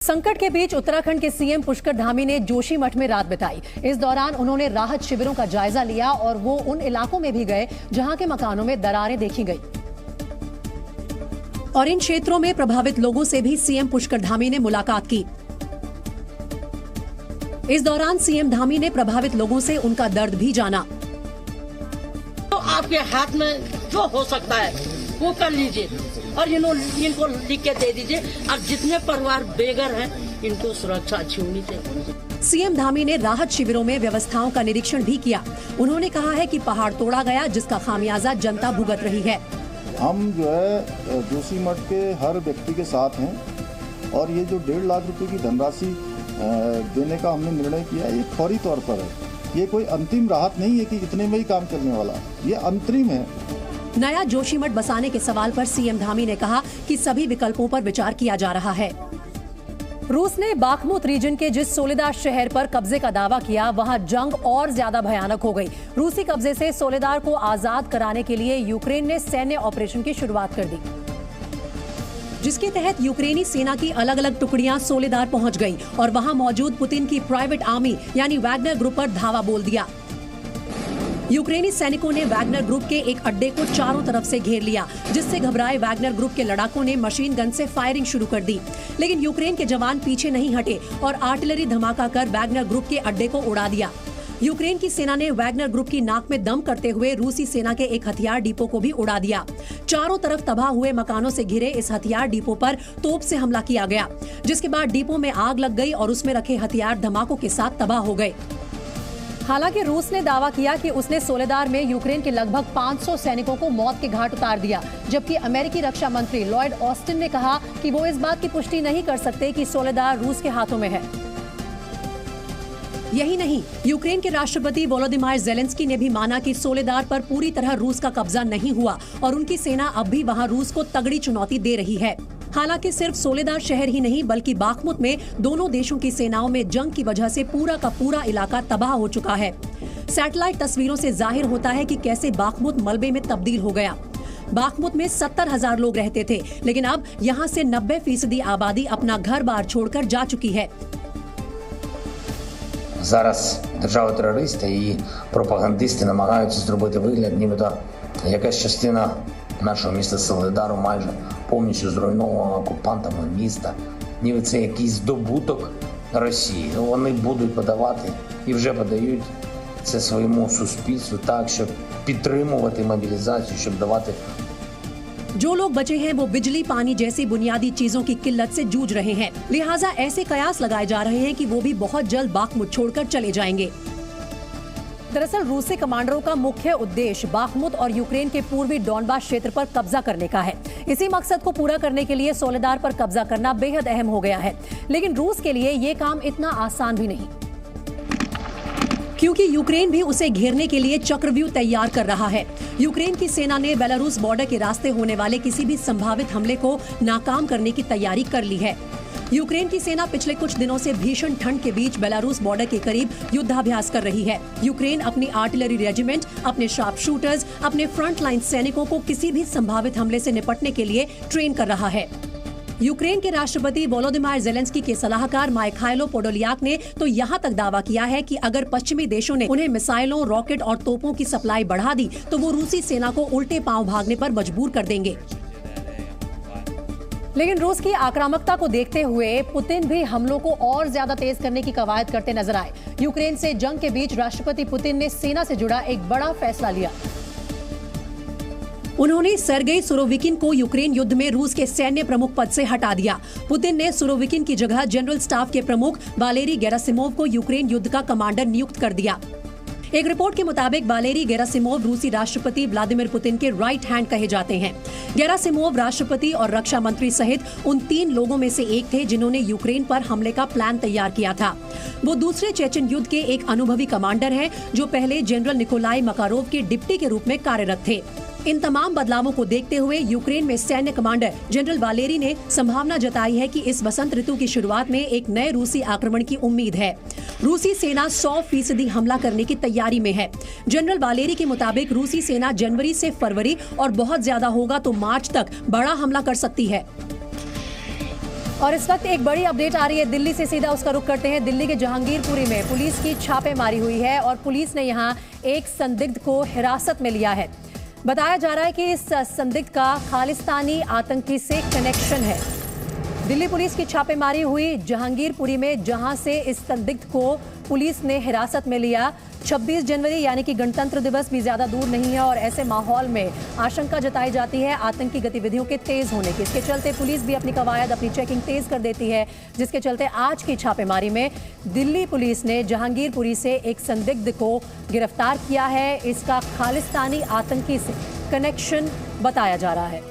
संकट के बीच उत्तराखंड के सीएम पुष्कर धामी ने जोशीमठ में रात बिताई। इस दौरान उन्होंने राहत शिविरों का जायजा लिया और वो उन इलाकों में भी गए जहां के मकानों में दरारें देखी गई और इन क्षेत्रों में प्रभावित लोगों से भी सीएम पुष्कर धामी ने मुलाकात की। इस दौरान सीएम धामी ने प्रभावित लोगों से उनका दर्द भी जाना। तो आपके हाथ में जो हो सकता है वो कर लीजिए और इनको लिख के दे दीजिए। अब जितने परिवार बेघर हैं इनको सुरक्षा अच्छी होनी चाहिए। सीएम धामी ने राहत शिविरों में व्यवस्थाओं का निरीक्षण भी किया। उन्होंने कहा है कि पहाड़ तोड़ा गया जिसका खामियाजा जनता भुगत रही है। हम जो है जोशीमठ के हर व्यक्ति के साथ हैं और ये जो 1.5 लाख रुपए की धनराशि देने का हमने निर्णय किया है, ये फौरी तौर पर है। ये कोई अंतिम राहत नहीं है कि इतने में ही काम करने वाला, ये अंतरिम है। नया जोशीमठ बसाने के सवाल पर सीएम धामी ने कहा कि सभी विकल्पों पर विचार किया जा रहा है। रूस ने बाखमुत रीजन के जिस सोलेदार शहर पर कब्जे का दावा किया, वहां जंग और ज्यादा भयानक हो गई। रूसी कब्जे से सोलेदार को आजाद कराने के लिए यूक्रेन ने सैन्य ऑपरेशन की शुरुआत कर दी, जिसके तहत यूक्रेनी सेना की अलग अलग टुकड़ियां सोलेदार पहुंच गई और वहां मौजूद पुतिन की प्राइवेट आर्मी यानी वैगनर ग्रुप पर धावा बोल दिया। यूक्रेनी सैनिकों ने वैगनर ग्रुप के एक अड्डे को चारों तरफ से घेर लिया, जिससे घबराए वैगनर ग्रुप के लड़ाकों ने मशीन गन से फायरिंग शुरू कर दी। लेकिन यूक्रेन के जवान पीछे नहीं हटे और आर्टिलरी धमाका कर वैगनर ग्रुप के अड्डे को उड़ा दिया। यूक्रेन की सेना ने वैगनर ग्रुप की नाक में दम करते हुए रूसी सेना के एक हथियार डिपो को भी उड़ा दिया। चारों तरफ तबाह हुए मकानों से घिरे इस हथियार डिपो पर तोप से हमला किया गया, जिसके बाद डिपो में आग लग गई और उसमें रखे हथियार धमाकों के साथ तबाह हो गए। हालांकि रूस ने दावा किया कि उसने सोलेदार में यूक्रेन के लगभग 500 सैनिकों को मौत के घाट उतार दिया, जबकि अमेरिकी रक्षा मंत्री लॉयड ऑस्टिन ने कहा कि वो इस बात की पुष्टि नहीं कर सकते कि सोलेदार रूस के हाथों में है। यही नहीं, यूक्रेन के राष्ट्रपति वोलोदिमीर ज़ेलेंस्की ने भी माना कि सोलेदार पर पूरी तरह रूस का कब्जा नहीं हुआ और उनकी सेना अब भी वहां रूस को तगड़ी चुनौती दे रही है। हालांकि सिर्फ सोलेदार शहर ही नहीं बल्कि बाखमुत में दोनों देशों की सेनाओं में जंग की वजह से पूरा का पूरा इलाका तबाह हो चुका है। सैटेलाइट तस्वीरों से जाहिर होता है कि कैसे बाखमुत मलबे में तब्दील हो गया। बाखमुत में 70,000 लोग रहते थे, लेकिन अब यहाँ से 90% आबादी अपना घर बार छोड़कर जा चुकी है। Зараз держави-терористи і пропагандисти намагаються зробити вигляд, нібито якась частина нашого міста Солидару майже повністю зруйнована окупантами міста, ніби це якийсь здобуток Росії. Вони будуть подавати і вже подають це своєму суспільству так, щоб підтримувати мобілізацію, щоб давати. जो लोग बचे हैं वो बिजली पानी जैसी बुनियादी चीजों की किल्लत से जूझ रहे हैं, लिहाजा ऐसे कयास लगाए जा रहे हैं कि वो भी बहुत जल्द बाखमुत छोड़कर चले जाएंगे। दरअसल रूसी कमांडरों का मुख्य उद्देश्य बाखमुत और यूक्रेन के पूर्वी डॉनबास क्षेत्र पर कब्जा करने का है। इसी मकसद को पूरा करने के लिए सोलेदार पर कब्जा करना बेहद अहम हो गया है, लेकिन रूस के लिए ये काम इतना आसान भी नहीं, क्योंकि यूक्रेन भी उसे घेरने के लिए चक्रव्यूह तैयार कर रहा है। यूक्रेन की सेना ने बेलारूस बॉर्डर के रास्ते होने वाले किसी भी संभावित हमले को नाकाम करने की तैयारी कर ली है। यूक्रेन की सेना पिछले कुछ दिनों से भीषण ठंड के बीच बेलारूस बॉर्डर के करीब युद्धाभ्यास कर रही है। यूक्रेन अपनी आर्टिलरी रेजिमेंट, अपने शार्प शूटर्स, अपने फ्रंट लाइन सैनिकों को किसी भी संभावित हमले से निपटने के लिए ट्रेन कर रहा है। यूक्रेन के राष्ट्रपति वोलोदिमीर ज़ेलेंस्की के सलाहकार माइखाइलो पोडोलियाक ने तो यहाँ तक दावा किया है कि अगर पश्चिमी देशों ने उन्हें मिसाइलों, रॉकेट और तोपों की सप्लाई बढ़ा दी तो वो रूसी सेना को उल्टे पांव भागने पर मजबूर कर देंगे। लेकिन रूस की आक्रामकता को देखते हुए पुतिन भी हमलों को और ज्यादा तेज करने की कवायद करते नजर आए। यूक्रेन से जंग के बीच राष्ट्रपति पुतिन ने सेना से जुड़ा एक बड़ा फैसला लिया। उन्होंने सर्गेई सुरोविकिन को यूक्रेन युद्ध में रूस के सैन्य प्रमुख पद से हटा दिया। पुतिन ने सुरोविकिन की जगह जनरल स्टाफ के प्रमुख वालेरी गेरासिमोव को यूक्रेन युद्ध का कमांडर नियुक्त कर दिया। एक रिपोर्ट के मुताबिक वालेरी गेरासिमोव रूसी राष्ट्रपति व्लादिमीर पुतिन के राइट हैंड कहे जाते हैं। गेरासिमोव राष्ट्रपति और रक्षा मंत्री सहित उन 3 लोगों में से एक थे जिन्होंने यूक्रेन पर हमले का प्लान तैयार किया था। वो दूसरे चेचन युद्ध के एक अनुभवी कमांडर हैं, जो पहले जनरल निकोलाई मकारोव के डिप्टी के रूप में कार्यरत थे। इन तमाम बदलावों को देखते हुए यूक्रेन में सैन्य कमांडर जनरल वालेरी ने संभावना जताई है कि इस वसंत ऋतु की शुरुआत में एक नए रूसी आक्रमण की उम्मीद है। रूसी सेना 100% हमला करने की तैयारी में है। जनरल वालेरी के मुताबिक रूसी सेना जनवरी से फरवरी और बहुत ज्यादा होगा तो मार्च तक बड़ा हमला कर सकती है। और इस वक्त एक बड़ी अपडेट आ रही है दिल्ली से, सीधा उसका रुख करते हैं। दिल्ली के जहांगीरपुरी में पुलिस की छापेमारी हुई है और पुलिस ने यहां एक संदिग्ध को हिरासत में लिया है। बताया जा रहा है कि इस संदिग्ध का खालिस्तानी आतंकी से कनेक्शन है। दिल्ली पुलिस की छापेमारी हुई जहांगीरपुरी में, जहां से इस संदिग्ध को पुलिस ने हिरासत में लिया। 26 जनवरी यानी कि गणतंत्र दिवस भी ज्यादा दूर नहीं है और ऐसे माहौल में आशंका जताई जाती है आतंकी गतिविधियों के तेज होने की। इसके चलते पुलिस भी अपनी कवायद, अपनी चेकिंग तेज कर देती है, जिसके चलते आज की छापेमारी में दिल्ली पुलिस ने जहांगीरपुरी से एक संदिग्ध को गिरफ्तार किया है। इसका खालिस्तानी आतंकी से कनेक्शन बताया जा रहा है।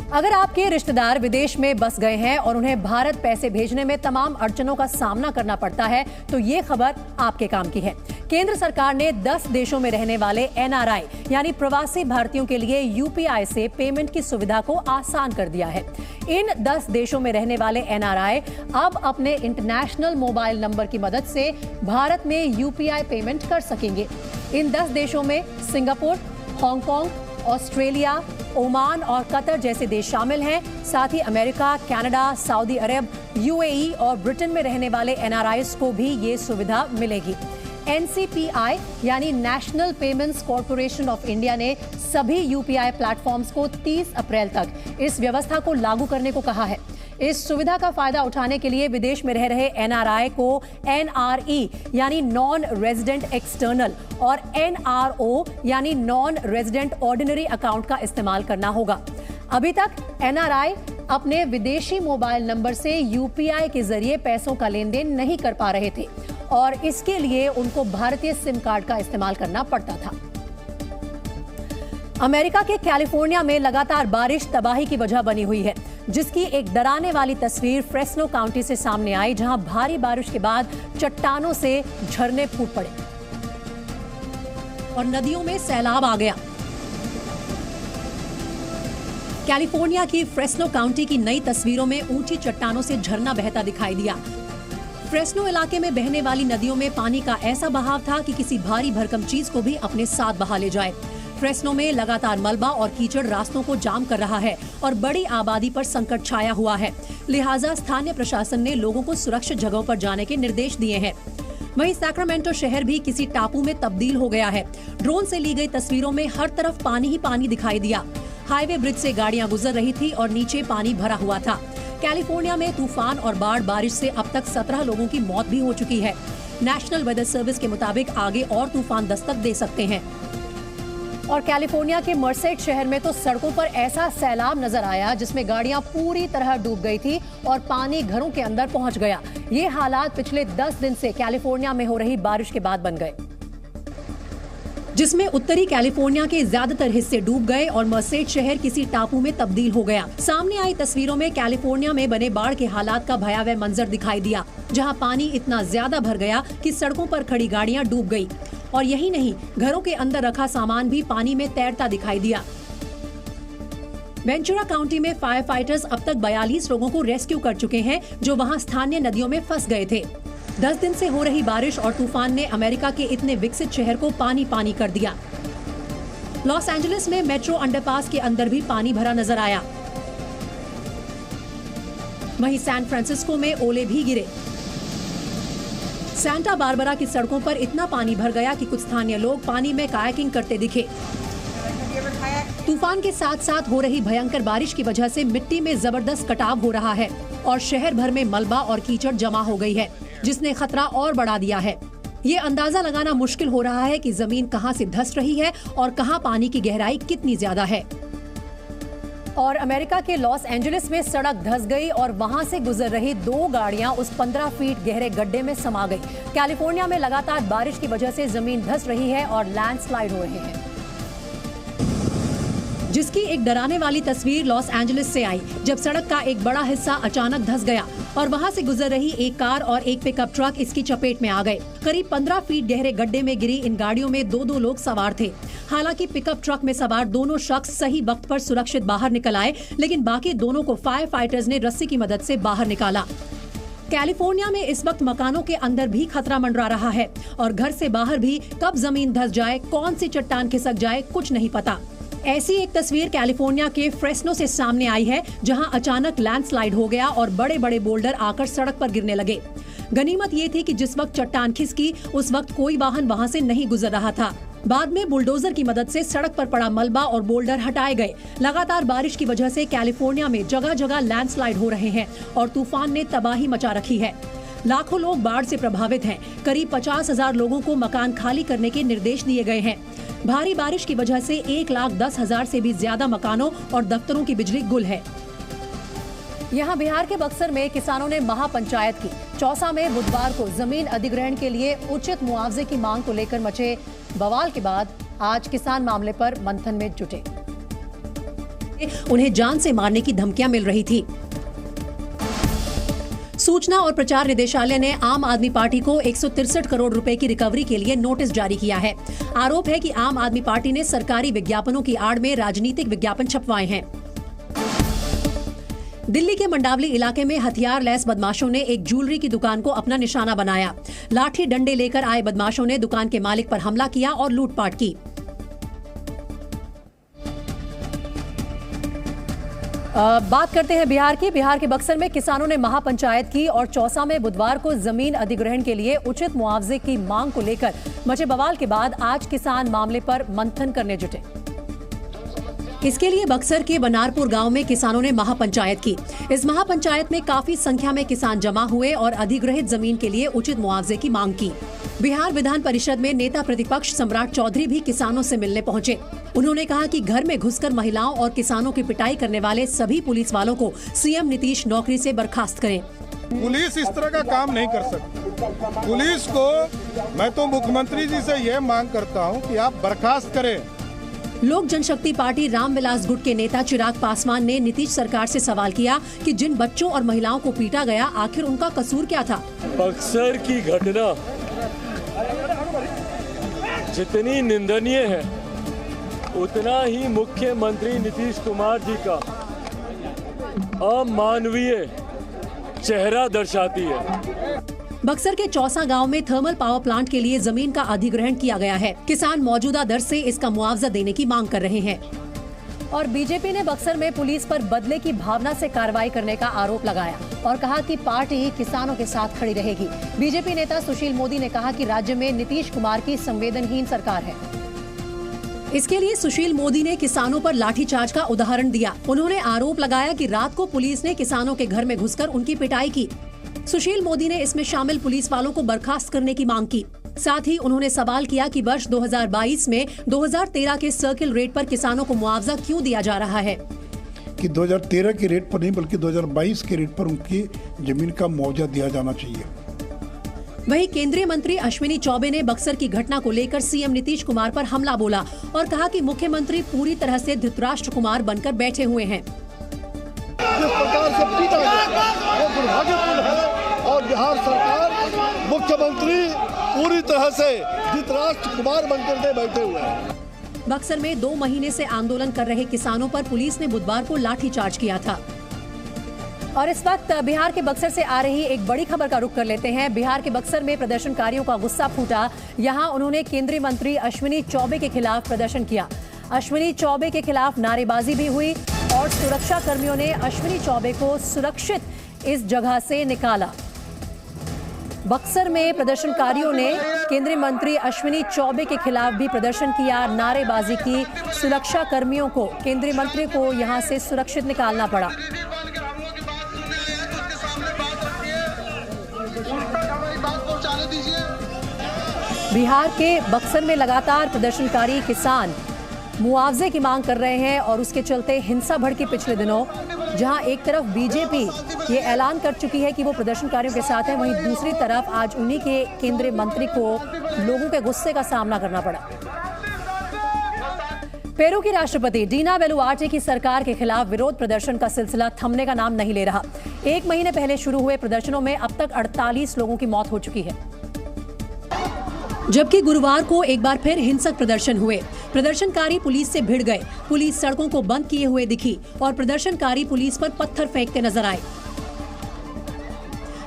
अगर आपके रिश्तेदार विदेश में बस गए हैं और उन्हें भारत पैसे भेजने में तमाम अड़चनों का सामना करना पड़ता है, तो ये खबर आपके काम की है। केंद्र सरकार ने 10 देशों में रहने वाले NRI यानी प्रवासी भारतीयों के लिए UPI से पेमेंट की सुविधा को आसान कर दिया है। इन 10 देशों में रहने वाले NRI अब अपने इंटरनेशनल मोबाइल नंबर की मदद से भारत में UPI पेमेंट कर सकेंगे। इन 10 देशों में सिंगापुर, हांगकांग, ऑस्ट्रेलिया, ओमान और कतर जैसे देश शामिल हैं। साथ ही अमेरिका, कनाडा, सऊदी अरब, UAE और ब्रिटेन में रहने वाले NRIs को भी ये सुविधा मिलेगी। NCPI यानी national payments corporation of India ने सभी UPI प्लेटफॉर्म्स को 30 अप्रैल तक इस व्यवस्था को लागू करने को कहा है। इस सुविधा का फायदा उठाने के लिए विदेश में रह रहे NRI को NRE यानी नॉन रेजिडेंट एक्सटर्नल और NRO यानी नॉन रेजिडेंट ऑर्डिनरी अकाउंट का इस्तेमाल करना होगा। अभी तक NRI अपने विदेशी मोबाइल नंबर से UPI के जरिए पैसों का लेन देन नहीं कर पा रहे थे और इसके लिए उनको भारतीय सिम कार्ड का इस्तेमाल करना पड़ता था। अमेरिका के कैलिफोर्निया में लगातार बारिश तबाही की वजह बनी हुई है, जिसकी एक डराने वाली तस्वीर फ्रेस्नो काउंटी से सामने आई, जहां भारी बारिश के बाद चट्टानों से झरने फूट पड़े और नदियों में सैलाब आ गया। कैलिफोर्निया की फ्रेस्नो काउंटी की नई तस्वीरों में ऊंची चट्टानों से झरना बहता दिखाई दिया। फ्रेस्नो इलाके में बहने वाली नदियों में पानी का ऐसा बहाव था कि किसी भारी भरकम चीज को भी अपने साथ बहा ले जाए। फ्रेस्नो में लगातार मलबा और कीचड़ रास्तों को जाम कर रहा है और बड़ी आबादी पर संकट छाया हुआ है। लिहाजा स्थानीय प्रशासन ने लोगों को सुरक्षित जगहों पर जाने के निर्देश दिए हैं। वहीं सैक्रामेंटो शहर भी किसी टापू में तब्दील हो गया है। ड्रोन से ली गई तस्वीरों में हर तरफ पानी ही पानी दिखाई दिया। हाईवे ब्रिज से गाड़ियां गुजर रही थी और नीचे पानी भरा हुआ था। कैलिफोर्निया में तूफान और बाढ़ बारिश से अब तक 17 लोगों की मौत भी हो चुकी है। नेशनल वेदर सर्विस के मुताबिक आगे और तूफान दस्तक दे सकते हैं। और कैलिफोर्निया के मर्सेड शहर में तो सड़कों पर ऐसा सैलाब नजर आया जिसमें गाड़ियां पूरी तरह डूब गई थी और पानी घरों के अंदर पहुंच गया। ये हालात पिछले 10 दिन से कैलिफोर्निया में हो रही बारिश के बाद बन गए, जिसमें उत्तरी कैलिफोर्निया के ज्यादातर हिस्से डूब गए और मर्सेड शहर किसी टापू में तब्दील हो गया। सामने आई तस्वीरों में कैलिफोर्निया में बने बाढ़ के हालात का भयावह मंजर दिखाई दिया, जहां पानी इतना ज्यादा भर गया कि सड़कों पर खड़ी गाड़ियां डूब गई और यही नहीं, घरों के अंदर रखा सामान भी पानी में तैरता दिखाई दिया। वेंचुरा काउंटी में फायर फाइटर्स अब तक 42 लोगों को रेस्क्यू कर चुके हैं, जो वहां स्थानीय नदियों में फंस गए थे। 10 दिन से हो रही बारिश और तूफान ने अमेरिका के इतने विकसित शहर को पानी पानी कर दिया। लॉस एंजलिस में मेट्रो अंडरपास के अंदर भी पानी भरा नजर आया। वहीं सैन फ्रांसिस्को में ओले भी गिरे। सैंटा बारबरा की सड़कों पर इतना पानी भर गया कि कुछ स्थानीय लोग पानी में कायाकिंग करते दिखे। तूफान के साथ साथ हो रही भयंकर बारिश की वजह से मिट्टी में जबरदस्त कटाव हो रहा है और शहर भर में मलबा और कीचड़ जमा हो गई है, जिसने खतरा और बढ़ा दिया है। ये अंदाजा लगाना मुश्किल हो रहा है कि जमीन कहां से धंस रही है और कहां पानी की गहराई कितनी ज्यादा है। और अमेरिका के लॉस एंजलिस में सड़क धंस गई और वहां से गुजर रही 2 गाड़ियां उस 15 फीट गहरे गड्ढे में समा गई। कैलिफोर्निया में लगातार बारिश की वजह से जमीन धंस रही है और लैंडस्लाइड हो रहे हैं, जिसकी एक डराने वाली तस्वीर लॉस एंजलिस से आई, जब सड़क का एक बड़ा हिस्सा अचानक धंस गया और वहां से गुजर रही एक कार और एक पिकअप ट्रक इसकी चपेट में आ गए। करीब 15 फीट गहरे गड्ढे में गिरी इन गाड़ियों में 2-2 लोग सवार थे। हालांकि पिकअप ट्रक में सवार दोनों शख्स सही वक्त पर सुरक्षित बाहर निकल आए, लेकिन बाकी दोनों को फायर फाइटर्स ने रस्सी की मदद से बाहर निकाला। कैलिफोर्निया में इस वक्त मकानों के अंदर भी खतरा मंडरा रहा है और घर से बाहर भी कब जमीन धंस जाए, कौन सी चट्टान खिसक जाए, कुछ नहीं पता। ऐसी एक तस्वीर कैलिफोर्निया के फ्रेस्नो से सामने आई है, जहां अचानक लैंडस्लाइड हो गया और बड़े बड़े बोल्डर आकर सड़क पर गिरने लगे। गनीमत ये थी कि जिस वक्त चट्टान खिसकी उस वक्त कोई वाहन वहां से नहीं गुजर रहा था। बाद में बुलडोजर की मदद से सड़क पर पड़ा मलबा और बोल्डर हटाए गए। लगातार बारिश की वजह से कैलिफोर्निया में जगह जगह लैंडस्लाइड हो रहे हैं और तूफान ने तबाही मचा रखी है। लाखों लोग बाढ़ से प्रभावित हैं। करीब 50,000 लोगों को मकान खाली करने के निर्देश दिए गए हैं। भारी बारिश की वजह से 1,10,000 से भी ज्यादा मकानों और दफ्तरों की बिजली गुल है। यहाँ बिहार के बक्सर में किसानों ने महापंचायत की। चौसा में बुधवार को जमीन अधिग्रहण के लिए उचित मुआवजे की मांग को लेकर मचे बवाल के बाद आज किसान मामले पर मंथन में जुटे। उन्हें जान से मारने की धमकियां मिल रही थी। सूचना और प्रचार निदेशालय ने आम आदमी पार्टी को 163 करोड़ रुपए की रिकवरी के लिए नोटिस जारी किया है। आरोप है कि आम आदमी पार्टी ने सरकारी विज्ञापनों की आड़ में राजनीतिक विज्ञापन छपवाए हैं। दिल्ली के मंडावली इलाके में हथियार लैस बदमाशों ने एक ज्वेलरी की दुकान को अपना निशाना बनाया। लाठी डंडे लेकर आए बदमाशों ने दुकान के मालिक पर हमला किया और लूटपाट की। बात करते हैं बिहार की। बिहार के बक्सर में किसानों ने महापंचायत की और चौसा में बुधवार को जमीन अधिग्रहण के लिए उचित मुआवजे की मांग को लेकर मचे बवाल के बाद आज किसान मामले पर मंथन करने जुटे। इसके लिए बक्सर के बनारपुर गांव में किसानों ने महापंचायत की। इस महापंचायत में काफी संख्या में किसान जमा हुए और अधिग्रहित जमीन के लिए उचित मुआवजे की मांग की। बिहार विधान परिषद में नेता प्रतिपक्ष सम्राट चौधरी भी किसानों से मिलने पहुंचे। उन्होंने कहा कि घर में घुसकर महिलाओं और किसानों की पिटाई करने वाले सभी पुलिस वालों को सीएम नीतीश नौकरी से बर्खास्त करें। पुलिस इस तरह का काम नहीं कर सकती। पुलिस को मैं तो मुख्यमंत्री जी से यह मांग करता हूं कि आप बर्खास्त करें। लोक जनशक्ति पार्टी रामविलास गुट के नेता चिराग पासवान ने नीतीश सरकार से सवाल किया कि जिन बच्चों और महिलाओं को पीटा गया आखिर उनका कसूर क्या था। बक्सर की घटना जितनी निंदनीय है उतना ही मुख्यमंत्री नीतीश कुमार जी का अमानवीय चेहरा दर्शाती है। बक्सर के चौसा गांव में थर्मल पावर प्लांट के लिए जमीन का अधिग्रहण किया गया है। किसान मौजूदा दर से इसका मुआवजा देने की मांग कर रहे हैं। और बीजेपी ने बक्सर में पुलिस पर बदले की भावना से कार्रवाई करने का आरोप लगाया और कहा कि पार्टी किसानों के साथ खड़ी रहेगी। बीजेपी नेता सुशील मोदी ने कहा कि राज्य में नीतीश कुमार की संवेदनहीन सरकार है। इसके लिए सुशील मोदी ने किसानों पर लाठीचार्ज का उदाहरण दिया। उन्होंने आरोप लगाया कि रात को पुलिस ने किसानों के घर में घुसकर उनकी पिटाई की। सुशील मोदी ने इसमें शामिल पुलिस वालों को बर्खास्त करने की मांग की। साथ ही उन्होंने सवाल किया कि वर्ष 2022 में 2013 के सर्किल रेट पर किसानों को मुआवजा क्यों दिया जा रहा है। कि 2013 के रेट पर नहीं बल्कि 2022 के रेट पर उनकी जमीन का मुआवजा दिया जाना चाहिए। वहीं केंद्रीय मंत्री अश्विनी चौबे ने बक्सर की घटना को लेकर सीएम नीतीश कुमार पर हमला बोला और कहा कि मुख्यमंत्री पूरी तरह से धृतराष्ट्र कुमार बनकर बैठे हुए हैं। जिस प्रकार से पीटा गया वो दुर्भाग्यपूर्ण है और बिहार सरकार मुख्यमंत्री पूरी तरह से धृतराष्ट्र कुमार बनकर के बैठे हुए हैं। बक्सर में 2 महीने से आंदोलन कर रहे किसानों पर पुलिस ने बुधवार को लाठीचार्ज किया था। और इस वक्त बिहार के बक्सर से आ रही एक बड़ी खबर का रुख कर लेते हैं। बिहार के बक्सर में प्रदर्शनकारियों का गुस्सा फूटा। यहाँ उन्होंने केंद्रीय मंत्री अश्विनी चौबे के खिलाफ प्रदर्शन किया। अश्विनी चौबे के खिलाफ नारेबाजी भी हुई और सुरक्षा कर्मियों ने अश्विनी चौबे को सुरक्षित इस जगह से निकाला। बक्सर में प्रदर्शनकारियों ने केंद्रीय मंत्री अश्विनी चौबे के खिलाफ भी प्रदर्शन किया, नारेबाजी की। सुरक्षा कर्मियों को केंद्रीय मंत्री को यहां से सुरक्षित निकालना पड़ा। बिहार के बक्सर में लगातार प्रदर्शनकारी किसान मुआवजे की मांग कर रहे हैं और उसके चलते हिंसा भड़की पिछले दिनों। जहां एक तरफ बीजेपी ये ऐलान कर चुकी है कि वो प्रदर्शनकारियों के साथ है, वहीं दूसरी तरफ आज उन्हीं के केंद्रीय मंत्री को लोगों के गुस्से का सामना करना पड़ा। पेरू की राष्ट्रपति डीना बेलुआर्टे की सरकार के खिलाफ विरोध प्रदर्शन का सिलसिला थमने का नाम नहीं ले रहा। 1 महीने पहले शुरू हुए प्रदर्शनों में अब तक 48 लोगों की मौत हो चुकी है, जबकि गुरुवार को एक बार फिर हिंसक प्रदर्शन हुए। प्रदर्शनकारी पुलिस से भिड़ गए। पुलिस सड़कों को बंद किए हुए दिखी और प्रदर्शनकारी पुलिस पर पत्थर फेंकते नजर आए।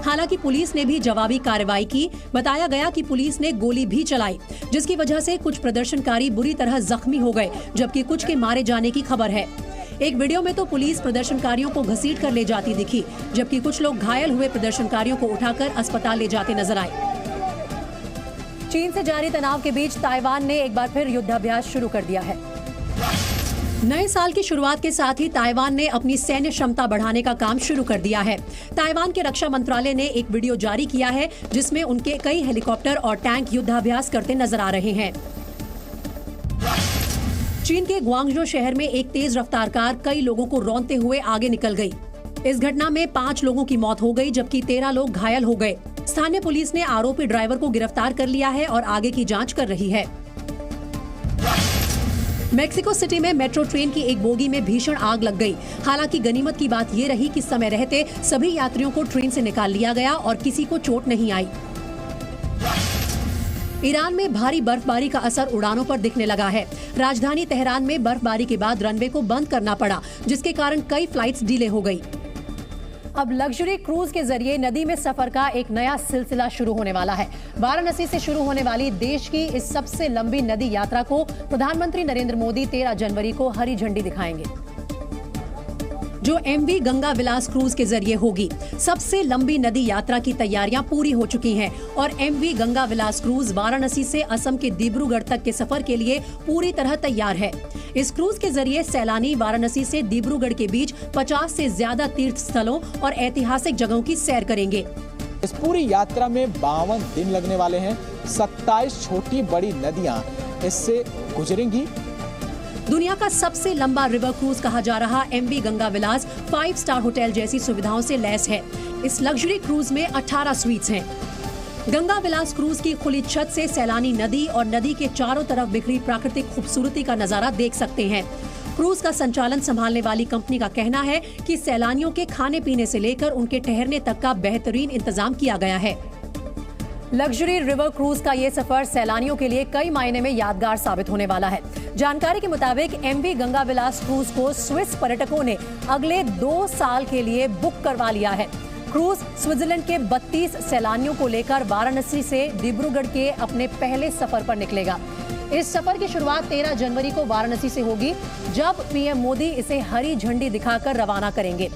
हालांकि पुलिस ने भी जवाबी कार्रवाई की। बताया गया कि पुलिस ने गोली भी चलाई, जिसकी वजह से कुछ प्रदर्शनकारी बुरी तरह जख्मी हो गए, जबकि कुछ के मारे जाने की खबर है। एक वीडियो में तो पुलिस प्रदर्शनकारियों को घसीट कर ले जाती दिखी, जबकि कुछ लोग घायल हुए प्रदर्शनकारियों को उठाकर अस्पताल ले जाते नजर आए। चीन से जारी तनाव के बीच ताइवान ने एक बार फिर युद्धाभ्यास शुरू कर दिया है। नए साल की शुरुआत के साथ ही ताइवान ने अपनी सैन्य क्षमता बढ़ाने का काम शुरू कर दिया है। ताइवान के रक्षा मंत्रालय ने एक वीडियो जारी किया है, जिसमें उनके कई हेलीकॉप्टर और टैंक युद्धाभ्यास करते नजर आ रहे हैं। चीन के ग्वांगझो शहर में एक तेज रफ्तार कार कई लोगों को रौंदते हुए आगे निकल गई। इस घटना में 5 लोगों की मौत हो गई, जबकि 13 लोग घायल हो गए। स्थानीय पुलिस ने आरोपी ड्राइवर को गिरफ्तार कर लिया है और आगे की जांच कर रही है। मेक्सिको सिटी में मेट्रो ट्रेन की एक बोगी में भीषण आग लग गई। हालांकि गनीमत की बात ये रही कि समय रहते सभी यात्रियों को ट्रेन से निकाल लिया गया और किसी को चोट नहीं आई। ईरान में भारी बर्फबारी का असर उड़ानों पर दिखने लगा है। राजधानी तेहरान में बर्फबारी के बाद रनवे को बंद करना पड़ा, जिसके कारण कई फ्लाइट्स डिले हो गई। अब लग्जरी क्रूज के जरिए नदी में सफर का एक नया सिलसिला शुरू होने वाला है। वाराणसी से शुरू होने वाली देश की इस सबसे लंबी नदी यात्रा को प्रधानमंत्री नरेंद्र मोदी 13 जनवरी को हरी झंडी दिखाएंगे, जो MV गंगा विलास क्रूज के जरिए होगी। सबसे लंबी नदी यात्रा की तैयारियां पूरी हो चुकी हैं और MV गंगा विलास क्रूज वाराणसी से असम के डिब्रूगढ़ तक के सफर के लिए पूरी तरह तैयार है। इस क्रूज के जरिए सैलानी वाराणसी से डिब्रूगढ़ के बीच 50 से ज्यादा तीर्थ स्थलों और ऐतिहासिक जगहों की सैर करेंगे। इस पूरी यात्रा में 52 दिन लगने वाले हैं। 27 छोटी बड़ी नदियां इससे गुजरेंगी। दुनिया का सबसे लंबा रिवर क्रूज कहा जा रहा MV गंगा विलास 5 स्टार होटल जैसी सुविधाओं से लैस है। इस लग्जरी क्रूज में 18 स्वीट्स हैं। गंगा विलास क्रूज की खुली छत से सैलानी नदी और नदी के चारों तरफ बिखरी प्राकृतिक खूबसूरती का नजारा देख सकते हैं। क्रूज का संचालन संभालने वाली कंपनी का कहना है कि सैलानियों के खाने पीने से लेकर उनके ठहरने तक का बेहतरीन इंतजाम किया गया है। लग्जरी रिवर क्रूज का ये सफर सैलानियों के लिए कई मायने में यादगार साबित होने वाला है। जानकारी के मुताबिक MV गंगा विलास क्रूज को स्विस पर्यटकों ने अगले 2 साल के लिए बुक करवा लिया है। क्रूज स्विट्जरलैंड के 32 सैलानियों को लेकर वाराणसी से डिब्रूगढ़ के अपने पहले सफर पर निकलेगा। इस सफर की शुरुआत 13 जनवरी को वाराणसी से होगी, जब PM मोदी इसे हरी झंडी दिखाकर रवाना करेंगे।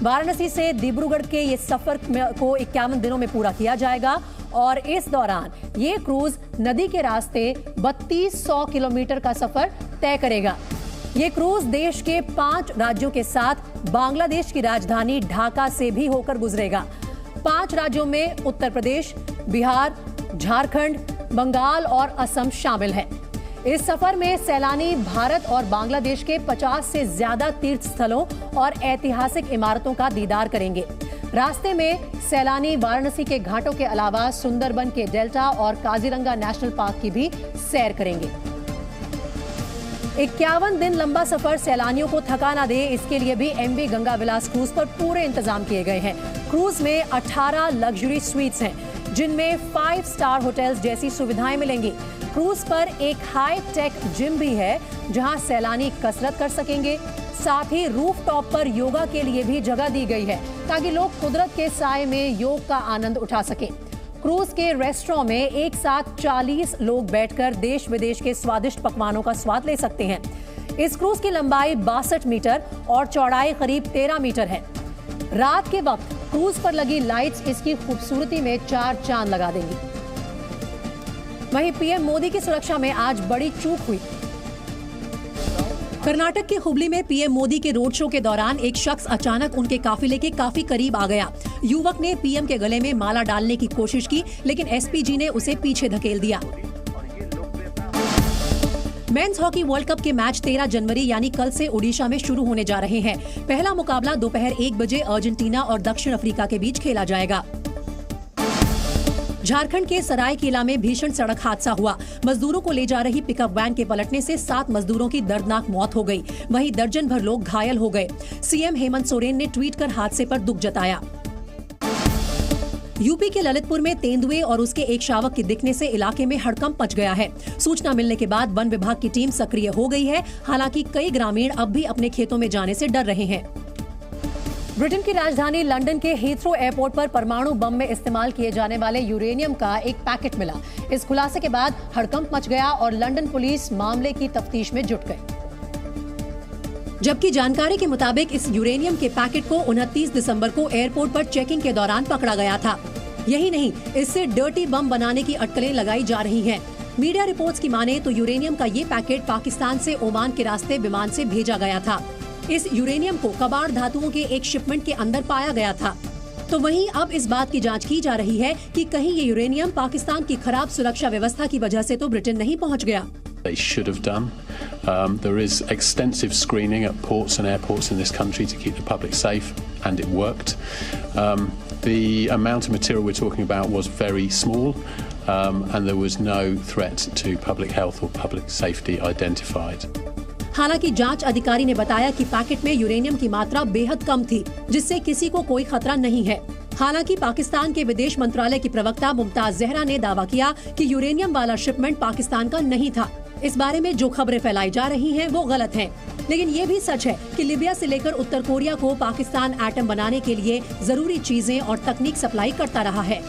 वाराणसी से डिब्रूगढ़ के ये सफर को 51 दिनों में पूरा किया जाएगा और इस दौरान ये क्रूज नदी के रास्ते 3200 किलोमीटर का सफर तय करेगा। ये क्रूज देश के 5 राज्यों के साथ बांग्लादेश की राजधानी ढाका से भी होकर गुजरेगा। 5 राज्यों में उत्तर प्रदेश, बिहार, झारखंड, बंगाल और असम शामिल है। इस सफर में सैलानी भारत और बांग्लादेश के 50 से ज्यादा तीर्थ स्थलों और ऐतिहासिक इमारतों का दीदार करेंगे। रास्ते में सैलानी वाराणसी के घाटों के अलावा सुंदरबन के डेल्टा और काजीरंगा नेशनल पार्क की भी सैर करेंगे। 51 दिन लंबा सफर सैलानियों को थका ना दे, इसके लिए भी MV गंगा विलास क्रूज पर पूरे इंतजाम किए गए हैं। क्रूज में 18 लग्जरी स्वीट्स हैं, जिनमें 5 स्टार होटल्स जैसी सुविधाएं मिलेंगी। क्रूज पर एक हाई टेक जिम भी है, जहां सैलानी कसरत कर सकेंगे। साथ ही रूफटॉप पर योगा के लिए भी जगह दी गई है, ताकि लोग कुदरत के साए में योग का आनंद उठा सकें। क्रूज के रेस्टोरेंट में एक साथ 40 लोग बैठकर देश विदेश के स्वादिष्ट पकवानों का स्वाद ले सकते हैं। इस क्रूज की लंबाई 62 मीटर और चौड़ाई करीब 13 मीटर है। रात के वक्त क्रूज पर लगी लाइट्स इसकी खूबसूरती में 4 चांद लगा देंगी। वहीं PM मोदी की सुरक्षा में आज बड़ी चूक हुई। कर्नाटक के हुबली में PM मोदी के रोड शो के दौरान एक शख्स अचानक उनके काफिले के काफी करीब आ गया। युवक ने PM के गले में माला डालने की कोशिश की, लेकिन SPG ने उसे पीछे धकेल दिया। मेंस हॉकी वर्ल्ड कप के मैच 13 जनवरी यानी कल से ओडिशा में शुरू होने जा रहे हैं। पहला मुकाबला दोपहर 1 बजे अर्जेंटीना और दक्षिण अफ्रीका के बीच खेला जाएगा। झारखंड के सरायकेला में भीषण सड़क हादसा हुआ। मजदूरों को ले जा रही पिकअप वैन के पलटने से 7 मजदूरों की दर्दनाक मौत हो गई। वहीं दर्जन भर लोग घायल हो गए। CM हेमंत सोरेन ने ट्वीट कर हादसे पर दुख जताया। यूपी के ललितपुर में तेंदुए और उसके एक शावक के दिखने से इलाके में हड़कंप मच गया है। सूचना मिलने के बाद वन विभाग की टीम सक्रिय हो गई है। हालांकि कई ग्रामीण अब भी अपने खेतों में जाने से डर रहे हैं। ब्रिटेन की राजधानी लंदन के हीथ्रो एयरपोर्ट पर परमाणु बम में इस्तेमाल किए जाने वाले यूरेनियम का एक पैकेट मिला। इस खुलासे के बाद हड़कंप मच गया और लंदन पुलिस मामले की तफ्तीश में जुट गई। जबकि जानकारी के मुताबिक इस यूरेनियम के पैकेट को 29 दिसंबर को एयरपोर्ट पर चेकिंग के दौरान पकड़ा गया था। यही नहीं, इससे डर्टी बम बनाने की अटकलें लगाई जा रही हैं। मीडिया रिपोर्ट्स की माने तो यूरेनियम का ये पैकेट पाकिस्तान से ओमान के रास्ते विमान से भेजा गया था। इस यूरेनियम को कबाड़ धातुओं के एक शिपमेंट के अंदर पाया गया था। तो वहीं अब इस बात की जांच की जा रही है कि कहीं ये यूरेनियम पाकिस्तान की खराब सुरक्षा व्यवस्था की वजह से तो ब्रिटेन नहीं पहुंच गया। They should have done. There is extensive screening at ports and airports in this country to keep the public safe, and it worked. The amount of material we're talking about was very small, and there was no threat to public health or public safety identified. हालांकि जांच अधिकारी ने बताया कि packet में uranium की मात्रा बेहद कम थी, जिससे किसी को कोई खतरा नहीं है। हालांकि पाकिस्तान के विदेश मंत्रालय की प्रवक्ता मुमताज जहरा ने दावा किया कि यूरेनियम वाला शिपमेंट पाकिस्तान का नहीं था। इस बारे में जो खबरें फैलाई जा रही हैं वो गलत हैं। लेकिन ये भी सच है कि लीबिया से लेकर उत्तर कोरिया को पाकिस्तान एटम बनाने के लिए जरूरी चीजें और तकनीक सप्लाई करता रहा है।